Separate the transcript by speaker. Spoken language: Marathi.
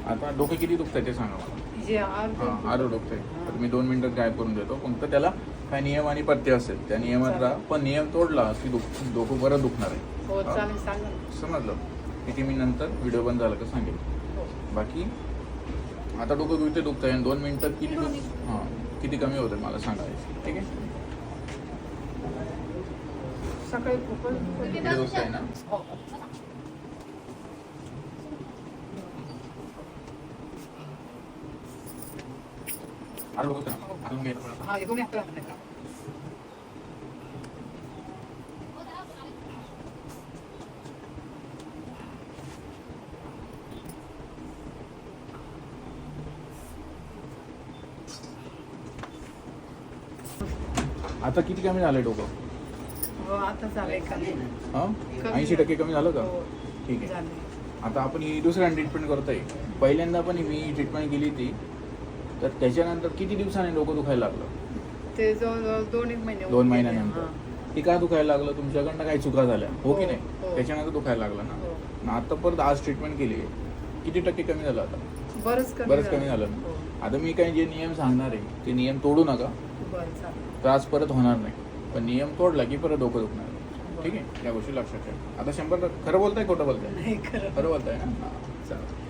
Speaker 1: आता डोकं किती दुखतंय ते सांगा मला.
Speaker 2: जे आर
Speaker 1: हां आरो डोकतंय तर मी 2 मिनिटात गायब करून देतो. फक्त त्याला काय नियम आणि पथ्य असेल त्या नियमात राहा. पण नियम तोडला की डोकं बरं दुखणार आहे.
Speaker 2: हो चालेल सांगा ना.
Speaker 1: समजलं किती मी नंतर व्हिडिओ बंद झाला का सांगेल.
Speaker 2: हो.
Speaker 1: बाकी आता डोकं दुखतंय आणि 2 मिनिटात किती कमी होतं मला सांगायचं. ठीक आहे.
Speaker 2: सकाळी खूपच
Speaker 1: इकडे दुखतंय ना.
Speaker 2: हो.
Speaker 1: आरो डोकं ना अजून घे.
Speaker 2: हा हे दोन्ही हाताला म्हणतात का?
Speaker 1: आता किती कमी झालंय डोकं.
Speaker 2: हो आता झालंय कमी.
Speaker 1: हां
Speaker 2: कमी
Speaker 1: 80% कमी झालं का.
Speaker 2: हो,
Speaker 1: ठीक आहे.
Speaker 2: झालंय.
Speaker 1: आता आपण ही दुसऱ्या ट्रीटमेंट करतोय. पहिल्यांदा पण मी ट्रीटमेंट केली ती तर त्याच्यानंतर किती दिवसांनी डोकं दुखायला लागलं.
Speaker 2: ते जवळजवळ 2-1 महिने
Speaker 1: 2
Speaker 2: होते.
Speaker 1: महिन्यानंतर.
Speaker 2: हां.
Speaker 1: ती का दुखायला लागलं तुमच्याकडनं काही चुका झाल्या हो की
Speaker 2: हो,
Speaker 1: नाही.
Speaker 2: हो.
Speaker 1: त्याच्यानंतर दुखायला लागलं ना.
Speaker 2: हो.
Speaker 1: आणि आता परत आज ट्रीटमेंट केली किती टक्के कमी झालं आता.
Speaker 2: बरंच
Speaker 1: कमी झालं ना.
Speaker 2: हो.
Speaker 1: आता मी काही जे नियम सांगणार आहे ते नियम तोडू नका.
Speaker 2: बरं चालेल.
Speaker 1: त्रास परत होणार नाही. पण नियम तोडला की परत डोकं दुखणार. ठीक आहे. या गोष्टी लक्षात ठेवा. आता 100 खरं बोलताय खोटं बोलताय.
Speaker 2: नाही खरं.
Speaker 1: खरं बोलताय ना. हां चालेल.